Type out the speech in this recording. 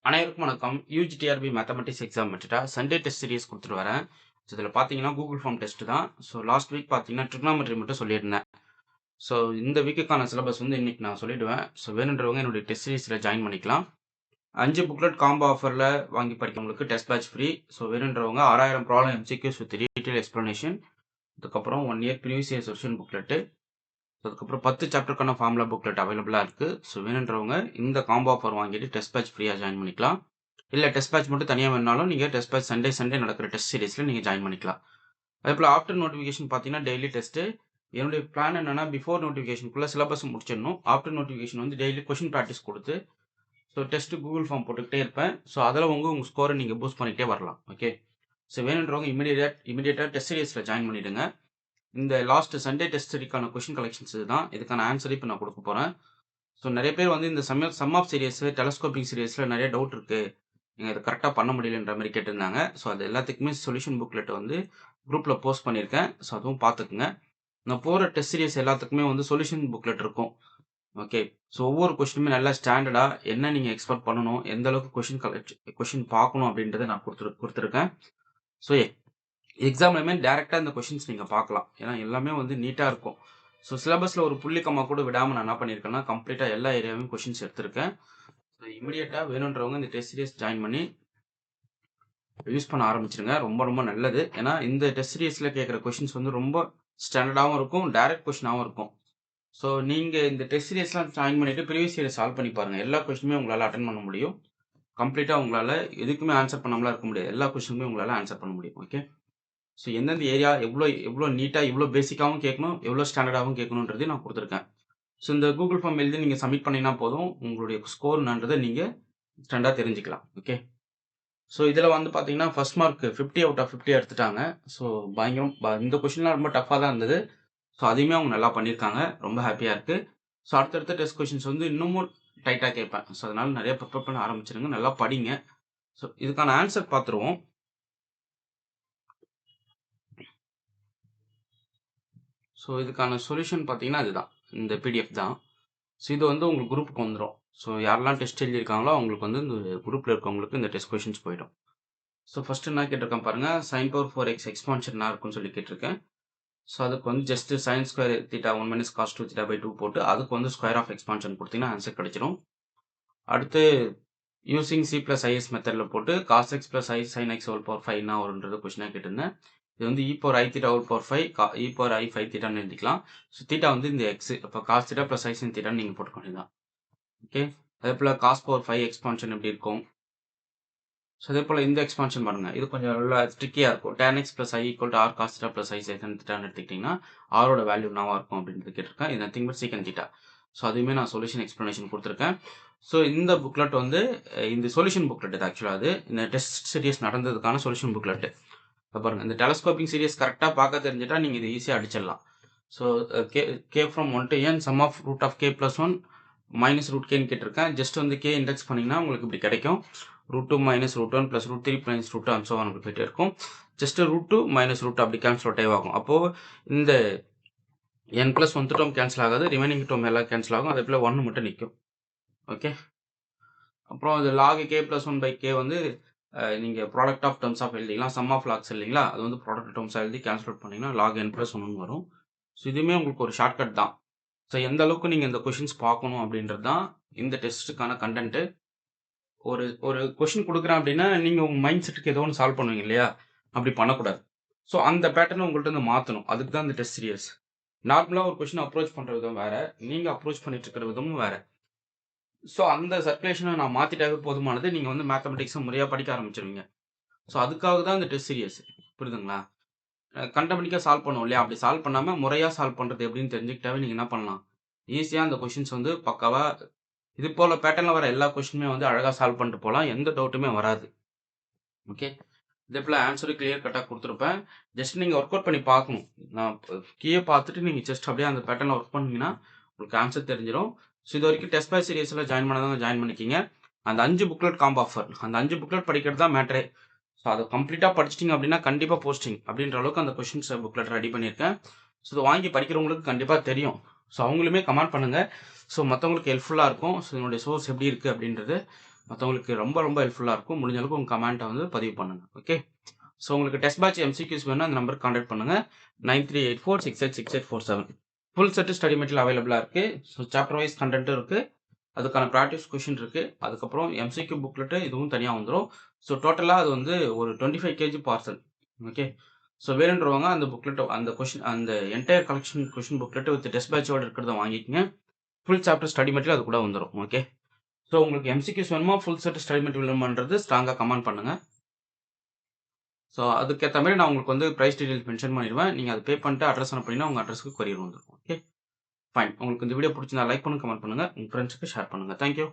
அனைவருக்கும் வணக்கம். UGTRB mathematics exam விட்டுட்டா சண்டே டெஸ்ட் சீரிஸ் கொடுத்துட்டு வரேன். ஸோ இதில் பார்த்தீங்கன்னா கூகுள் ஃபார்ம் டெஸ்ட் தான். ஸோ லாஸ்ட் வீக் பார்த்தீங்கன்னா ட்ரிக்னாமெட்ரி மட்டும் சொல்லியிருந்தேன். ஸோ இந்த வீக்குக்கான சிலபஸ் வந்து இன்னைக்கு நான் சொல்லிடுவேன். ஸோ வேணுன்றவங்க என்னுடைய டெஸ்ட் சீரிஸில் ஜாயின் பண்ணிக்கலாம். 5 புக்லெட் காம்போ ஆஃபரில் வாங்கி படிக்கிறவங்களுக்கு டெஸ்ட் பேட்ச் ஃப்ரீ. ஸோ வேணுன்றவங்க 6000 problem MCQs with detail explanation, அதுக்கப்புறம் 1 year previous year solution booklet, அதுக்கப்புறம் 10 சாப்டருக்கான ஃபார்முலா புக்லெட் அவைலபிளாக இருக்குது. ஸோ வேணுன்றவங்க இந்த காம்போ ஆஃபர் வாங்கிட்டு டெஸ்ட் பேட்ச் ஃப்ரீயாக ஜாயின் பண்ணிக்கலாம். இல்லை டெஸ்ட் பேட்ச் மட்டும் தனியாக வேணாலும் நீங்கள் டெஸ்ட் பேட்ச் சண்டே நடக்கிற டெஸ்ட் சீரிஸில் நீங்கள் ஜாயின் பண்ணிக்கலாம். அதே போல் ஆஃப்டர் நோட்டிஃபிகேஷன் பார்த்தீங்கன்னா டெய்லி டெஸ்ட்டு. என்னுடைய பிளான் என்னென்னா பிஃபோர் நோட்டிஃபிகேஷனுக்குள்ளே சிலபஸ் முடிச்சிடணும். ஆஃப்டர் நோட்டிஃபிகேஷன் வந்து டெய்லி கொஷின் ப்ராக்டிஸ் கொடுத்து ஸோ டெஸ்ட்டு கூகுள் ஃபார்ம் போட்டுக்கிட்டே இருப்பேன். ஸோ அதில் உங்கள் ஸ்கோரை நீங்கள் பூஸ்ட் பண்ணிகிட்டே வரலாம். ஓகே, ஸோ வேணுன்றவங்க இமீடியட்டாக டெஸ்ட் சீரிஸில் ஜாயின் பண்ணிவிடுங்க. இந்த லாஸ்ட் சண்டே டெஸ்ட் சீரிக்கான கொஷின் கலெக்ஷன்ஸ் இதுதான். இதுக்கான ஆன்சர் இப்போ நான் கொடுக்க போகிறேன். ஸோ நிறைய பேர் வந்து இந்த சம் ஆஃப் சீரியஸ் டெலஸ்கோப்பிங் சீரியஸில் நிறைய டவுட் இருக்குது, நீங்கள் இதை கரெக்டாக பண்ண முடியலன்ற மாதிரி கேட்டிருந்தாங்க. ஸோ அது எல்லாத்துக்குமே சொல்யூஷன் புக்லெட் வந்து குரூப்பில் போஸ்ட் பண்ணியிருக்கேன். ஸோ அதுவும் பார்த்துக்குங்க. நான் போகிற டெஸ்ட் சீரியஸ் எல்லாத்துக்குமே வந்து சொல்யூஷன் புக்லெட் இருக்கும். ஓகே, ஸோ ஒவ்வொரு கொஷினுமே நல்லா ஸ்டாண்டர்டாக என்ன நீங்கள் எக்ஸ்பெக்ட் பண்ணணும், எந்த அளவுக்கு கொஷின் பார்க்கணும் அப்படின்றத நான் கொடுத்துருக்கேன். ஸோ எக்ஸாம்லையுமே டேரெக்டாக இந்த கொஷின்ஸ் நீங்கள் பார்க்கலாம். ஏன்னா எல்லாமே வந்து நீட்டாக இருக்கும். ஸோ சிலபஸில் ஒரு புள்ளிக்கம்மா கூட விடாமல் நான் என்ன பண்ணியிருக்கேன்னா கம்ப்ளீட்டாக எல்லா ஏரியாவையும் கொஷின்ஸ் எடுத்திருக்கேன். ஸோ இமீடியட்டாக வேணுன்றவங்க இந்த டெஸ்ட் சீரிஸ் ஜாயின் பண்ணி யூஸ் பண்ண ஆரம்பிச்சிருங்க. ரொம்ப ரொம்ப நல்லது. ஏன்னா இந்த டெஸ்ட் சீரிஸில் கேட்குற கொஷின்ஸ் வந்து ரொம்ப ஸ்டாண்டர்டாகவும் இருக்கும், டைரக்ட் கொஷினாகவும் இருக்கும். ஸோ நீங்கள் இந்த டெஸ்ட் சீரிஸ்லாம் ஜாயின் பண்ணிவிட்டு ப்ரீவியஸ் இயர் சால்வ் பண்ணி பாருங்கள். எல்லா கொஷினுமே உங்களால் அட்டன் பண்ண முடியும். கம்ப்ளீட்டாக உங்களால் எதுக்குமே ஆன்சர் பண்ணாமலாம் இருக்க முடியாது. எல்லா கொஷினுமே உங்களால் ஆன்சர் பண்ண முடியும். ஓகே, ஸோ எந்தெந்த ஏரியா எவ்வளோ நீட்டாக எவ்வளோ பேசிக்காகவும் கேட்கணும், எவ்வளோ ஸ்டாண்டர்டாகவும் கேட்கணுன்றதையும் நான் கொடுத்துருக்கேன். ஸோ இந்த கூகுள் ஃபார்ம் எழுதி நீங்கள் சப்மிட் பண்ணினா போதும், உங்களுடைய ஸ்கோர் என்னன்றதை நீங்கள் ஸ்டாண்டாக தெரிஞ்சுக்கலாம். ஓகே, ஸோ இதில் வந்து பார்த்தீங்கன்னா ஃபர்ஸ்ட் மார்க் 50 அவுட் ஆஃப் 50 எடுத்துட்டாங்க. ஸோ பயங்கரம். இந்த கொஷின்லாம் ரொம்ப டஃப்பாக தான் இருந்தது. ஸோ அதையுமே அவங்க நல்லா பண்ணியிருக்காங்க. ரொம்ப ஹாப்பியாக இருக்குது. ஸோ அடுத்தடுத்த டெஸ்ட் கொஷின்ஸ் வந்து இன்னமும் டைட்டாக கேட்பேன். ஸோ அதனால் நிறைய ப்ரிப்பேர் பண்ண ஆரம்பிச்சிருங்க, நல்லா படிங்க. ஸோ இதுக்கான ஆன்சர் பார்த்துருவோம். ஸோ இதுக்கான சொல்யூஷன் பார்த்தீங்கன்னா இதுதான், இந்த பிடிஎஃப் தான். ஸோ இது வந்து உங்களுக்கு குரூப்புக்கு வந்துடும். ஸோ யாரெல்லாம் டெஸ்ட் எழுதியிருக்காங்களோ அவங்களுக்கு வந்து இந்த குரூப்பில் இருக்கவங்களுக்கு இந்த டெஸ்ட் கொஷின்ஸ் போயிடும். ஸோ ஃபஸ்ட்டு என்ன கேட்டிருக்கேன் பாருங்கள், sin power 4x எக்ஸ்பான்ஷன் என்ன இருக்குன்னு சொல்லி கேட்டிருக்கேன். ஸோ அதுக்கு வந்து just sin square theta 1 minus cos 2 theta by 2 போட்டு அதுக்கு வந்து ஸ்கொயர் ஆஃப் எக்ஸ்பான்ஷன் கொடுத்தீங்கன்னா ஆன்சர் கிடைச்சிடும். அடுத்து யூசிங் C + IS மெத்தடில் போட்டு cos x + I sin x whole power 5 என்ன வரும்ன்றது கொஷினாக கேட்டிருந்தேன். இது வந்து e power I theta whole power 5 e power I 5 thetaன்னு எழுதிக்கலாம். ஸோ தீட்டா வந்து இந்த x, இப்போ cos theta + I sin thetaன்னு நீங்கள் போட்டுக்க வேண்டியதான். ஓகே, அதே போல் cos power 5 எக்ஸ்பான்ஷன் எப்படி இருக்கும். ஸோ அதே போல் இந்த எக்ஸ்பான்ஷன் பாருங்கள், இது கொஞ்சம் நல்லா ட்ரிக்கியாக இருக்கும். tan x + I = r cos theta + I sin thetaன்னு எடுத்துக்கிட்டிங்கன்னா ஆரோட வேல்யூ என்னவா இருக்கும் அப்படின்றது கேட்டிருக்கேன். இது nothing but secant theta. So அதுவுமே நான் சொல்யூஷன் எக்ஸ்ப்ளனேஷன் கொடுத்துருக்கேன். ஸோ இந்த புக்லெட் வந்து இந்த சொல்யூஷன் புக்லெட் இது ஆக்சுவலாக அது இந்த டெஸ்ட் சீரிஸ் நடந்ததுக்கான சொல்யூஷன் புக்லெட்டு. பாருங்கள், இந்த டெலஸ்கோப்பிங் சீரிஸ் கரெக்டாக பார்க்க தெரிஞ்சிட்டா நீங்கள் இது ஈஸியாக அடிச்சிடலாம். So K from 1 to n sum of root of k + 1 minus root கேன்னு கேட்டிருக்கேன். ஜஸ்ட் வந்து கே இண்டெக்ஸ் பண்ணிங்கன்னா உங்களுக்கு இப்படி கிடைக்கும். √2 - √1 + √3 - √2 அண்ட் ஸோ ஆன் அப்படி போயிட்டே இருக்கும். ஜஸ்ட்டு √2 - √2 அப்படி கேன்சல் அவுட் ஆகும். அப்போது இந்த n + 1 டேர்ம் கேன்சல் ஆகாது, ரிமைனிங் டேர்ம் எல்லாம் கேன்சல் ஆகும். அதே போல் 1 மட்டும் நிற்கும். ஓகே, அப்புறம் இது log k + 1/k வந்து நீங்கள் ப்ராடக்ட் ஆஃப் டேர்ம்ஸ் ஆஃப் எழுதிக்கலாம். சம் ஆஃப் லாக்ஸ் இல்லைங்களா, அது வந்து ப்ராடக்ட் டேர்ம்ஸ் எழுதி கேன்சல் அவுட் பண்ணிங்கன்னா log n + 1 வரும். ஸோ இதுவுமே உங்களுக்கு ஒரு ஷார்ட்கட் தான். ஸோ எந்த அளவுக்கு நீங்கள் இந்த கொஷின்ஸ் பார்க்கணும் அப்படின்றது தான் இந்த டெஸ்ட்டுக்கான கண்டென்ட்டு. ஒரு கொஷின் கொடுக்குறேன் அப்படின்னா நீங்கள் உங்கள் மைண்ட் செட்டுக்கு ஏதோ ஒன்று சால்வ் பண்ணுவீங்க இல்லையா, அப்படி பண்ணக்கூடாது. ஸோ அந்த பேட்டர்னை உங்கள்கிட்ட வந்து மாற்றணும். அதுக்கு தான் இந்த டெஸ்ட் சீரியஸ். நார்மலாக ஒரு கொஷின் அப்ரோச் பண்ணுற விதம் வேறு, நீங்கள் அப்ரோச் பண்ணிட்டு இருக்கிற விதமும் வேறு. ஸோ அந்த சர்க்குலேஷனை நான் மாற்றிட்டாவே போதுமானது. நீங்கள் வந்து மேத்தமெட்டிக்ஸை முறையாக படிக்க ஆரம்பிச்சிருவீங்க. ஸோ அதுக்காக தான் இந்த டெஸ்ட் சீரியஸ். புரியுதுங்களா? கண்டமெட்டிக்காக சால்வ் பண்ணுவோம் இல்லையா, அப்படி சால்வ் பண்ணாமல் முறையாக சால்வ் பண்ணுறது எப்படின்னு தெரிஞ்சுக்கிட்டாவே நீங்கள் என்ன பண்ணலாம், ஈஸியாக அந்த கொஷின்ஸ் வந்து பக்காவாக இது போல் பேட்டர்னில் வர எல்லா கொஷினுமே வந்து அழகாக சால்வ் பண்ணிட்டு போகலாம். எந்த டவுட்டுமே வராது. ஓகே, இதே போல் ஆன்சரும் கிளியர் கட்டாக கொடுத்துருப்பேன். ஜஸ்ட் நீங்கள் ஒர்க் அவுட் பண்ணி பார்க்கணும். நான் கீழே பார்த்துட்டு நீங்கள் ஜஸ்ட் அப்படியே அந்த பேட்டர்னில் ஒர்க் பண்ணிங்கன்னா உங்களுக்கு ஆன்சர் தெரிஞ்சிடும். ஸோ இது வரைக்கும் டெஸ்ட் பேட்ச் சீரியஸில் ஜாயின் பண்ணாதவங்க ஜாயின் பண்ணிக்கிங்க. அந்த 5 புக்லெட் காம்போ ஆஃபர், அந்த 5 புக்லெட் படிக்கிறது தான் மேட்ரே. ஸோ அதை கம்ப்ளீட்டாக படிச்சிட்டிங்க அப்படின்னா கண்டிப்பாக போஸ்டிங் அப்படின்ற அளவுக்கு அந்த கொஷின்ஸ் புக்லெட் ரெடி பண்ணியிருக்கேன். ஸோ இதை வாங்கி படிக்கிறவங்களுக்கு கண்டிப்பாக தெரியும். ஸோ அவங்களுமே கமெண்ட் பண்ணுங்கள். ஸோ மற்றவங்களுக்கு ஹெல்ப்ஃபுல்லாக இருக்கும். ஸோ என்னுடைய சோர்ஸ் எப்படி இருக்குது அப்படின்றது. மற்றவங்களுக்கு ரொம்ப ரொம்ப ஹெல்ப்ஃபுல்லாக இருக்கும். முடிஞ்ச அளவுக்கு உங்கள் கமெண்ட்டை வந்து பதிவு பண்ணுங்கள். ஓகே. ஸோ உங்களுக்கு டெஸ்ட் பேட்ச் எம்சிக்யூஸ் வேணும்னா அந்த நம்பருக்கு கான்டாக்ட் பண்ணுங்கள். 9384686847. ஃபுல் செட்டு ஸ்டடி மெட்டீரியல் அவைலபிளாக இருக்குது. ஸோ சாப்டர் வைஸ் கண்டென்ட்டும் இருக்குது. அதுக்கான ப்ராக்டிஸ் கொஷின் இருக்குது. அதுக்கப்புறம் எம்சிக்யூ புக்லெட்டு இதுவும் தனியாக வந்துடும். ஸோ டோட்டலாக அது வந்து ஒரு 25 kg பார்சல். ஓகே. ஸோ வேணுன்றவங்க அந்த புக்லெட் அந்த கொஷின் அந்த entire collection question booklet with test பேட்சோட இருக்கிறத வாங்கிக்கங்க. ஃபுல் சாப்டர் ஸ்டடி மெட்டீரியல் அது கூட வந்துடும். ஓகே. ஸோ உங்களுக்கு எம்சிக்யூஸ் வேணுமா ஃபுல் செட் ஸ்டடி மெட்டீரியல் வேணுமான்றது ஸ்ட்ராங்காக கமெண்ட் பண்ணுங்கள். ஸோ அதுக்கேற்ற மாதிரி நான் உங்களுக்கு வந்து ப்ரைஸ் டீடைல்ஸ் மென்ஷன் பண்ணிடுவேன். நீங்கள் அதை பே பண்ணிட்டு அட்ரஸ் அனுப்புனீங்கன்னா உங்கள் அட்ரஸ்க்கு கொரியர் வந்துடும். ஓகே. ஃபைன். உங்களுக்கு இந்த வீடியோ பிடிச்சிருந்தா லைக் பண்ணுங்கள், கமெண்ட் பண்ணுங்கள், உங்கள் ஃப்ரெண்ட்ஸுக்கு ஷேர் பண்ணுங்கள். தேங்க்யூ.